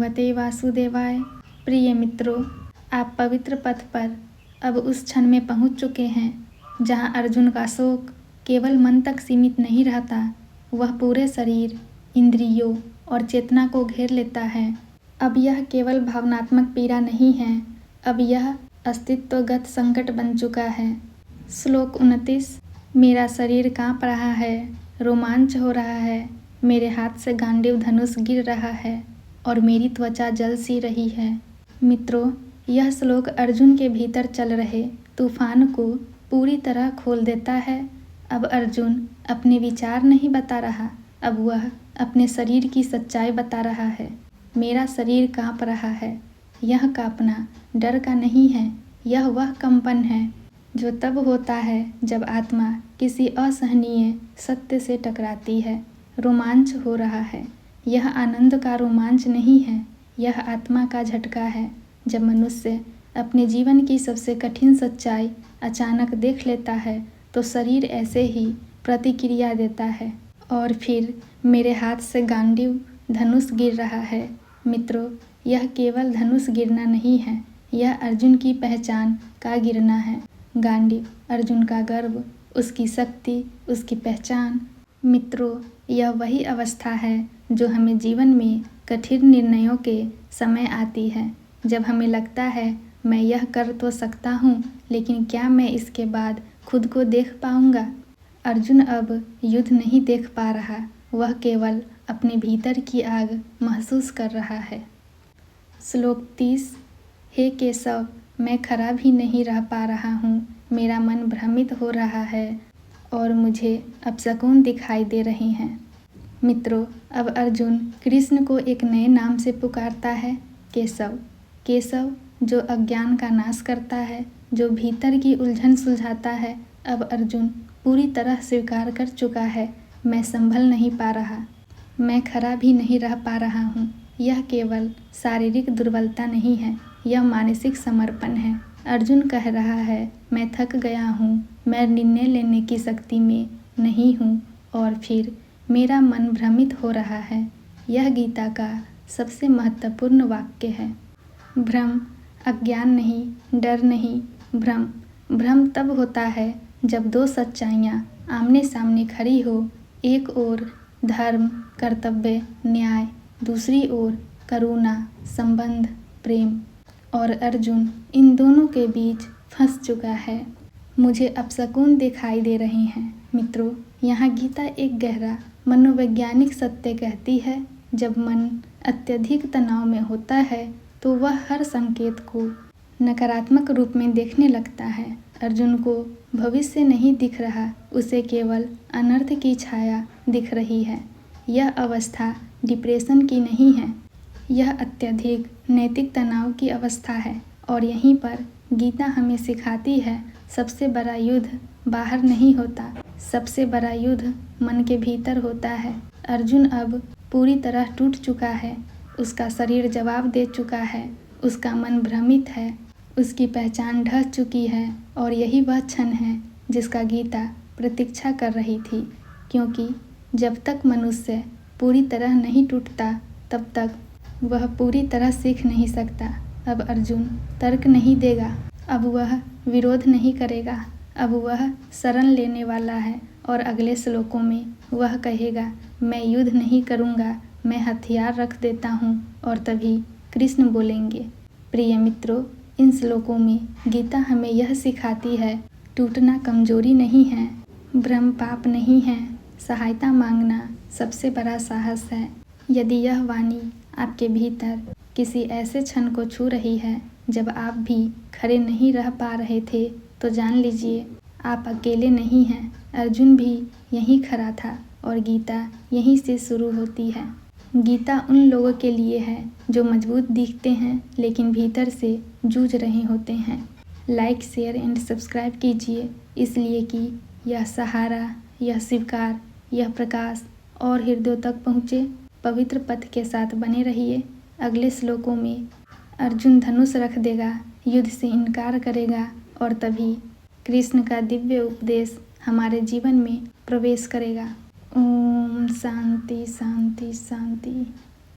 भगवते वासुदेवाय। प्रिय मित्रों, आप पवित्र पथ पर अब उस क्षण में पहुंच चुके हैं जहां अर्जुन का शोक केवल मन तक सीमित नहीं रहता, वह पूरे शरीर, इंद्रियों और चेतना को घेर लेता है। अब यह केवल भावनात्मक पीड़ा नहीं है, अब यह अस्तित्वगत संकट बन चुका है। श्लोक 29। मेरा शरीर कांप रहा है, रोमांच हो रहा है, मेरे हाथ से गांडीव धनुष गिर रहा है और मेरी त्वचा जल सी रही है। मित्रों, यह श्लोक अर्जुन के भीतर चल रहे तूफान को पूरी तरह खोल देता है। अब अर्जुन अपने विचार नहीं बता रहा, अब वह अपने शरीर की सच्चाई बता रहा है। मेरा शरीर कांप रहा है। यह कांपना डर का नहीं है, यह वह कंपन है जो तब होता है जब आत्मा किसी असहनीय सत्य से टकराती है। रोमांच हो रहा है। यह आनंद का रोमांच नहीं है, यह आत्मा का झटका है। जब मनुष्य अपने जीवन की सबसे कठिन सच्चाई अचानक देख लेता है तो शरीर ऐसे ही प्रतिक्रिया देता है। और फिर मेरे हाथ से गांडीव धनुष गिर रहा है। मित्रों, यह केवल धनुष गिरना नहीं है, यह अर्जुन की पहचान का गिरना है। गांडीव अर्जुन का गर्व, उसकी शक्ति, उसकी पहचान। मित्रों, यह वही अवस्था है जो हमें जीवन में कठिन निर्णयों के समय आती है, जब हमें लगता है मैं यह कर तो सकता हूँ, लेकिन क्या मैं इसके बाद खुद को देख पाऊँगा। अर्जुन अब युद्ध नहीं देख पा रहा, वह केवल अपने भीतर की आग महसूस कर रहा है। श्लोक 30। हे केशव, मैं खड़ा भी नहीं रह पा रहा हूँ, मेरा मन भ्रमित हो रहा है और मुझे अपशकुन दिखाई दे रहे हैं। मित्रों, अब अर्जुन कृष्ण को एक नए नाम से पुकारता है, केशव। केशव जो अज्ञान का नाश करता है, जो भीतर की उलझन सुलझाता है। अब अर्जुन पूरी तरह स्वीकार कर चुका है, मैं संभल नहीं पा रहा, मैं खड़ा भी नहीं रह पा रहा हूँ। यह केवल शारीरिक दुर्बलता नहीं है, यह मानसिक समर्पण है। अर्जुन कह रहा है, मैं थक गया हूँ, मैं निर्णय लेने की शक्ति में नहीं हूँ और फिर मेरा मन भ्रमित हो रहा है। यह गीता का सबसे महत्वपूर्ण वाक्य है। भ्रम अज्ञान नहीं, डर नहीं, भ्रम। भ्रम तब होता है जब दो सच्चाइयाँ आमने सामने खड़ी हो, एक ओर धर्म, कर्तव्य, न्याय, दूसरी ओर करुणा, संबंध, प्रेम। और अर्जुन इन दोनों के बीच फंस चुका है। मुझे अपशकुन दिखाई दे रहे हैं। मित्रों, यहाँ गीता एक गहरा मनोवैज्ञानिक सत्य कहती है, जब मन अत्यधिक तनाव में होता है तो वह हर संकेत को नकारात्मक रूप में देखने लगता है। अर्जुन को भविष्य नहीं दिख रहा, उसे केवल अनर्थ की छाया दिख रही है। यह अवस्था डिप्रेशन की नहीं है, यह अत्यधिक नैतिक तनाव की अवस्था है। और यहीं पर गीता हमें सिखाती है, सबसे बड़ा युद्ध बाहर नहीं होता, सबसे बड़ा युद्ध मन के भीतर होता है। अर्जुन अब पूरी तरह टूट चुका है, उसका शरीर जवाब दे चुका है, उसका मन भ्रमित है, उसकी पहचान ढह चुकी है। और यही वह क्षण है जिसका गीता प्रतीक्षा कर रही थी, क्योंकि जब तक मनुष्य पूरी तरह नहीं टूटता तब तक वह पूरी तरह सीख नहीं सकता। अब अर्जुन तर्क नहीं देगा, अब वह विरोध नहीं करेगा, अब वह शरण लेने वाला है। और अगले श्लोकों में वह कहेगा, मैं युद्ध नहीं करूँगा, मैं हथियार रख देता हूँ। और तभी कृष्ण बोलेंगे। प्रिय मित्रों, इन श्लोकों में गीता हमें यह सिखाती है, टूटना कमजोरी नहीं है, भ्रम पाप नहीं है, सहायता मांगना सबसे बड़ा साहस है। यदि यह वाणी आपके भीतर किसी ऐसे क्षण को छू रही है जब आप भी खड़े नहीं रह पा रहे थे, तो जान लीजिए आप अकेले नहीं हैं। अर्जुन भी यहीं खड़ा था और गीता यहीं से शुरू होती है। गीता उन लोगों के लिए है जो मजबूत दिखते हैं लेकिन भीतर से जूझ रहे होते हैं। लाइक, शेयर एंड सब्सक्राइब कीजिए, इसलिए कि यह सहारा, यह स्वीकार, यह प्रकाश और हृदयों तक पहुँचे। पवित्र पथ के साथ बने रहिए। अगले श्लोकों में अर्जुन धनुष रख देगा, युद्ध से इनकार करेगा और तभी कृष्ण का दिव्य उपदेश हमारे जीवन में प्रवेश करेगा। ओम शांति शांति शांति।